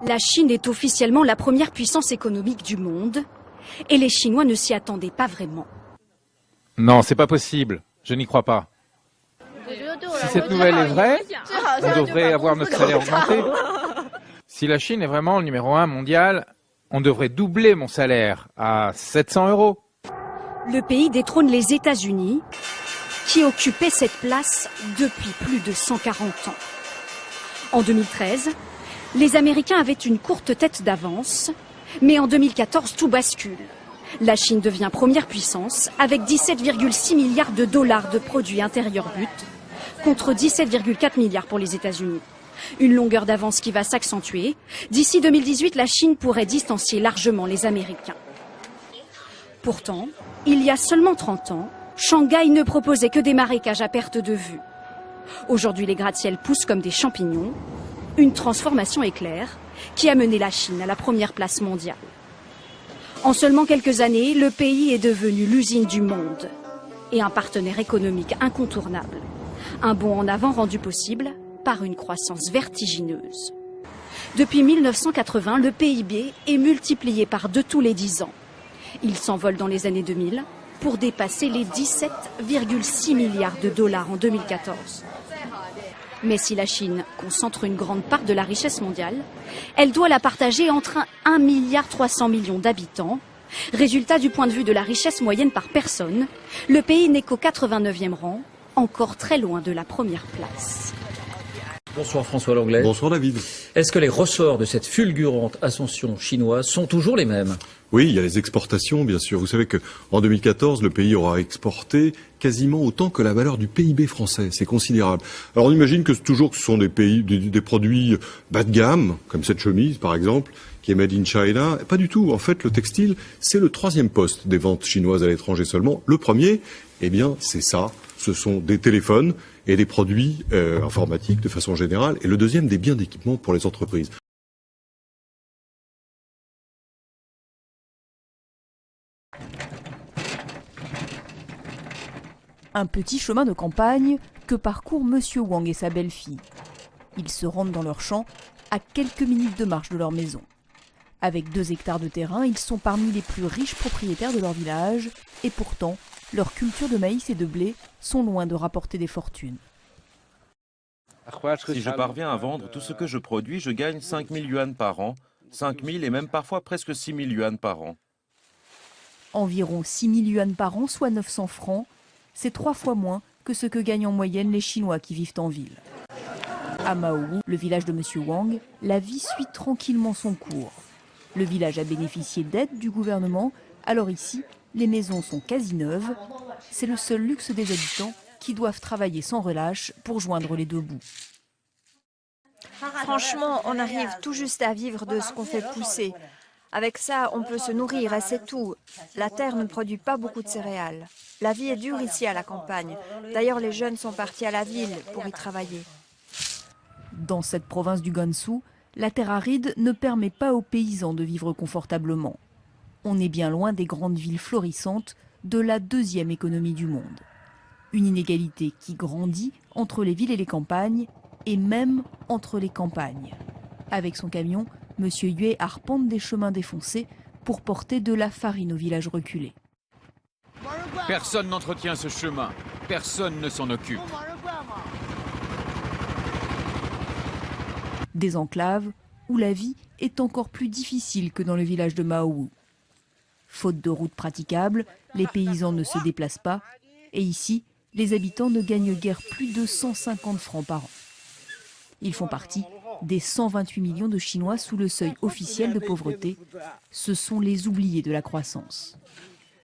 La Chine est officiellement la première puissance économique du monde et les Chinois ne s'y attendaient pas vraiment. Non, c'est pas possible. Je n'y crois pas. Si cette nouvelle est vraie, on devrait avoir notre salaire augmenté. Si la Chine est vraiment le numéro 1 mondial, on devrait doubler mon salaire à 700 €. Le pays détrône les États-Unis, qui occupaient cette place depuis plus de 140 ans. En 2013, les Américains avaient une courte tête d'avance, mais en 2014, tout bascule. La Chine devient première puissance avec 17,6 milliards de dollars de produits intérieurs bruts, contre 17,4 milliards pour les États-Unis. Une longueur d'avance qui va s'accentuer. D'ici 2018, la Chine pourrait distancier largement les Américains. Pourtant, il y a seulement 30 ans, Shanghai ne proposait que des marécages à perte de vue. Aujourd'hui, les gratte-ciels poussent comme des champignons. Une transformation éclair qui a mené la Chine à la première place mondiale. En seulement quelques années, le pays est devenu l'usine du monde et un partenaire économique incontournable. Un bond en avant rendu possible par une croissance vertigineuse. Depuis 1980, le PIB est multiplié par 2 tous les 10 ans. Il s'envole dans les années 2000 pour dépasser les 17,6 milliards de dollars en 2014. Mais si la Chine concentre une grande part de la richesse mondiale, elle doit la partager entre 1,3 milliard d'habitants. Résultat, du point de vue de la richesse moyenne par personne, le pays n'est qu'au 89e rang, encore très loin de la première place. Bonsoir François Langlais. Bonsoir David. Est-ce que les ressorts de cette fulgurante ascension chinoise sont toujours les mêmes? Oui, il y a les exportations, bien sûr. Vous savez qu'en 2014, le pays aura exporté quasiment autant que la valeur du PIB français. C'est considérable. Alors on imagine que ce sont des produits bas de gamme, comme cette chemise par exemple, qui est made in China. Pas du tout. En fait, le textile, c'est le 3e poste des ventes chinoises à l'étranger seulement. Le premier, eh bien, c'est ça. Ce sont des téléphones et des produits informatiques de façon générale. Et le deuxième, des biens d'équipement pour les entreprises. Un petit chemin de campagne que parcourent Monsieur Wang et sa belle-fille. Ils se rendent dans leur champ à quelques minutes de marche de leur maison. Avec 2 hectares de terrain, ils sont parmi les plus riches propriétaires de leur village et pourtant, leurs cultures de maïs et de blé sont loin de rapporter des fortunes. Si je parviens à vendre tout ce que je produis, je gagne 5 000 yuan par an, 5 000 et même parfois presque 6 000 yuan par an. Environ 6 000 yuan par an, soit 900 francs, c'est 3 fois moins que ce que gagnent en moyenne les Chinois qui vivent en ville. À Maowu, le village de Monsieur Wang, la vie suit tranquillement son cours. Le village a bénéficié d'aide du gouvernement, alors ici, les maisons sont quasi neuves. C'est le seul luxe des habitants qui doivent travailler sans relâche pour joindre les 2 bouts. Franchement, on arrive tout juste à vivre de ce qu'on fait pousser. Avec ça, on peut se nourrir et c'est tout. La terre ne produit pas beaucoup de céréales. La vie est dure ici à la campagne. D'ailleurs, les jeunes sont partis à la ville pour y travailler. Dans cette province du Gansu, la terre aride ne permet pas aux paysans de vivre confortablement. On est bien loin des grandes villes florissantes de la 2e économie du monde. Une inégalité qui grandit entre les villes et les campagnes, et même entre les campagnes. Avec son camion, M. Yue arpente des chemins défoncés pour porter de la farine aux villages reculés. Personne n'entretient ce chemin, personne ne s'en occupe. Des enclaves où la vie est encore plus difficile que dans le village de Maowu. Faute de routes praticables, les paysans ne se déplacent pas et ici, les habitants ne gagnent guère plus de 150 francs par an. Ils font partie des 128 millions de Chinois sous le seuil officiel de pauvreté. Ce sont les oubliés de la croissance.